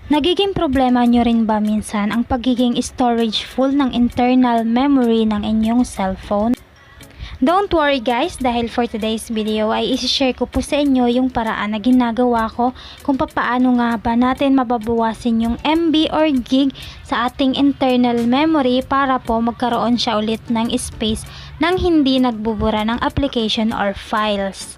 Nagiging problema nyo rin ba minsan ang pagiging storage full ng internal memory ng inyong cellphone? Don't worry guys, dahil for today's video ay isi-share ko po sa inyo yung paraan na ginagawa ko kung paano nga ba natin mababawasin yung MB or gig sa ating internal memory para po magkaroon siya ulit ng space nang hindi nagbubura ng application or files.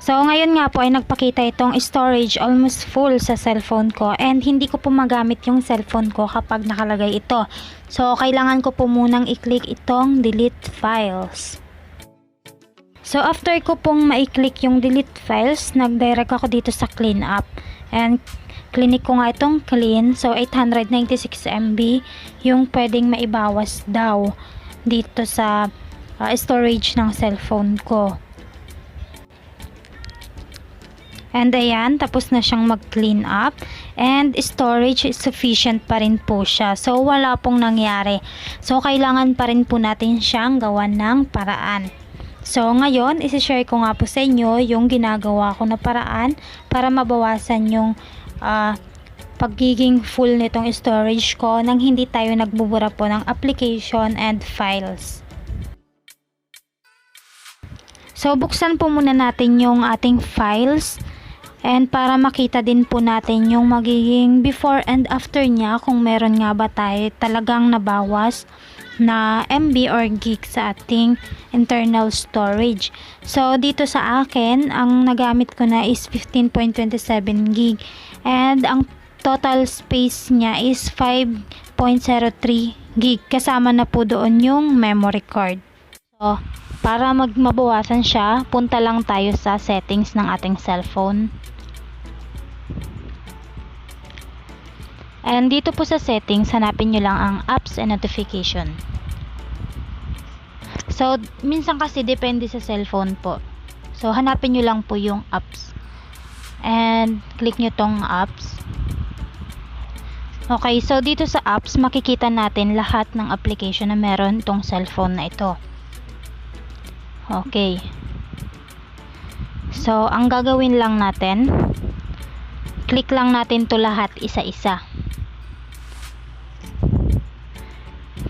So ngayon nga po ay nagpakita itong storage almost full sa cellphone ko and hindi ko po magamit yung cellphone ko kapag nakalagay ito. So kailangan ko po munang i-click itong delete files. So after ko pong ma-click yung delete files, nag-direct ako dito sa clean up and clinic ko nga itong clean. So 896 MB yung pwedeng maibawas daw dito sa storage ng cellphone ko. And ayan, tapos na siyang mag-clean up and storage is sufficient pa rin po siya. So wala pong nangyari. So kailangan pa rin po natin siyang gawan ng paraan. So ngayon, isi-share ko nga po sa inyo yung ginagawa ko na paraan para mabawasan yung pagiging full nitong storage ko nang hindi tayo nagbubura po ng application and files. So buksan po muna natin yung ating files. And para makita din po natin yung magiging before and after niya kung meron nga ba tayo talagang nabawas na MB or gig sa ating internal storage. So dito sa akin, ang nagamit ko na is 15.27 gig and ang total space niya is 5.03 gig. Kasama na po doon yung memory card. So para mabawasan siya, punta lang tayo sa settings ng ating cellphone. And dito po sa settings, hanapin nyo lang ang apps and notification. So, minsan kasi depende sa cellphone po. So, hanapin nyo lang po yung apps. And, click nyo tong apps. Okay, so dito sa apps, makikita natin lahat ng application na meron itong cellphone na ito. Okay. So, ang gagawin lang natin, click lang natin to lahat isa-isa.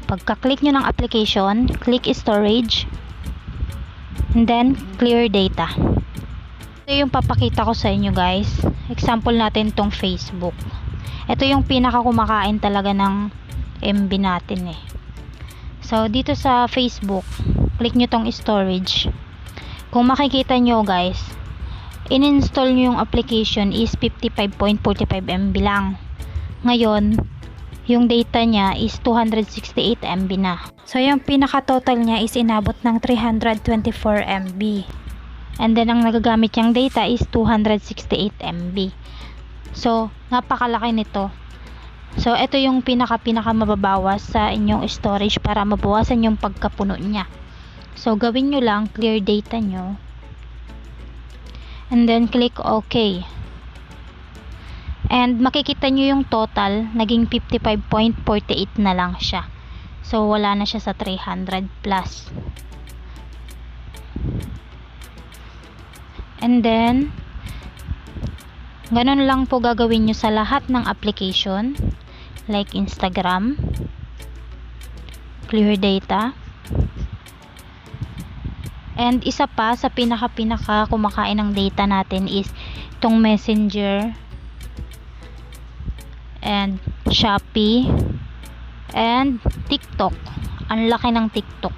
Pagka-click nyo ng application, click storage, and then clear data. Ito yung papakita ko sa inyo guys. Example natin tong Facebook. Ito yung pinaka kumakain talaga ng MB natin eh. So, dito sa Facebook, click nyo tong storage. Kung makikita nyo guys, in-install nyo yung application is 55.45 MB lang. Ngayon, yung data niya is 268 MB na. So, yung pinaka-total niya is inabot ng 324 MB. And then, ang nagagamit niyang data is 268 MB. So, napakalaki nito. So, ito yung pinaka mababawas sa inyong storage para mabawasan yung pagkapuno niya. So, gawin nyo lang, clear data nyo. And then, click OK. And makikita nyo yung total, naging 55.48 na lang siya. So, wala na siya sa 300 plus. And then, ganun lang po gagawin nyo sa lahat ng application. Like Instagram. Clear data. And isa pa, sa pinaka kumakain ng data natin is itong Messenger. And Shopee and TikTok. Ang laki ng TikTok.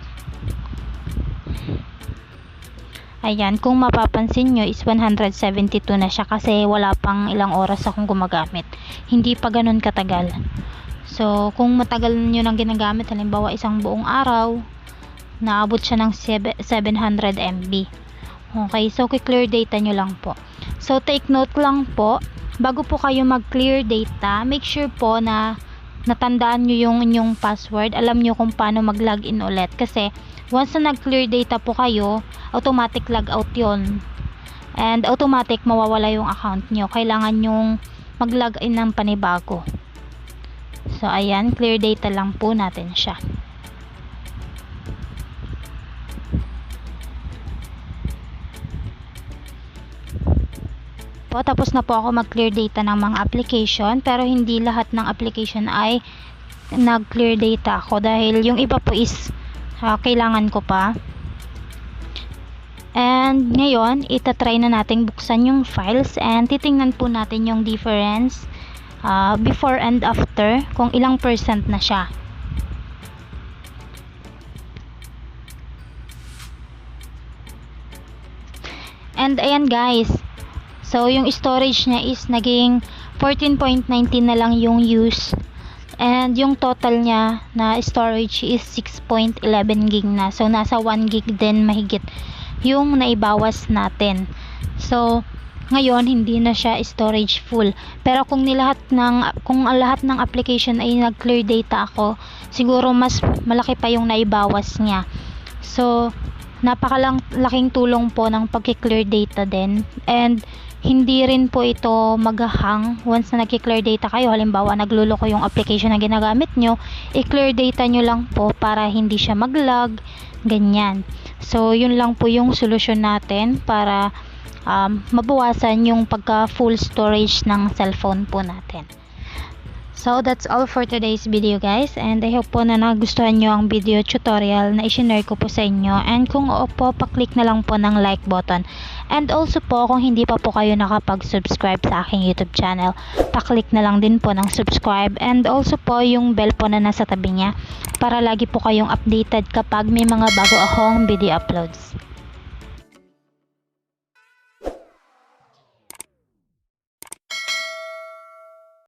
Ayan, kung mapapansin nyo is 172 na siya kasi wala pang ilang oras akong gumagamit. Hindi pa ganun katagal. So, kung matagal nyo nang ginagamit, halimbawa isang buong araw, naabot siya ng 700 MB. Okay, so clear data nyo lang po. So, take note lang po, bago po kayo mag-clear data, make sure po na natandaan nyo yung inyong password. Alam nyo kung paano mag-login ulit. Kasi, once na nag-clear data po kayo, automatic log out yun. and automatic mawawala yung account nyo. Kailangan yung mag-login ng panibago. So ayan, clear data lang po natin siya. Tapos na po ako mag-clear data ng mga application, pero hindi lahat ng application ay nag-clear data ako dahil yung iba po is kailangan ko pa. And ngayon, itatry na natin buksan yung files and titingnan po natin yung difference before and after, kung ilang percent na siya. And ayan guys, so yung storage niya is naging 14.19 na lang yung use. And yung total niya na storage is 6.11 gig na. So nasa 1 gig din mahigit yung naibawas natin. So ngayon hindi na siya storage full. Pero kung lahat ng application ay nag-clear data ako, siguro mas malaki pa yung naibawas niya. So napakalaking tulong po ng pag-clear data din. And hindi rin po ito maghahang once na nag-clear data kayo. Halimbawa nagluloko yung application na ginagamit nyo, i-clear data nyo lang po para hindi siya mag-lag, ganyan. So yun lang po yung solusyon natin para mabawasan yung pagka full storage ng cellphone po natin. So that's all for today's video guys, and I hope po na nagustuhan nyo ang video tutorial na i-share ko po sa inyo. And kung oo po, pa-click na lang po ng like button. And also po, kung hindi pa po kayo nakapag-subscribe sa aking YouTube channel, pa-click na lang din po ng subscribe. And also po yung bell po na nasa tabi niya para lagi po kayong updated kapag may mga bago akong video uploads.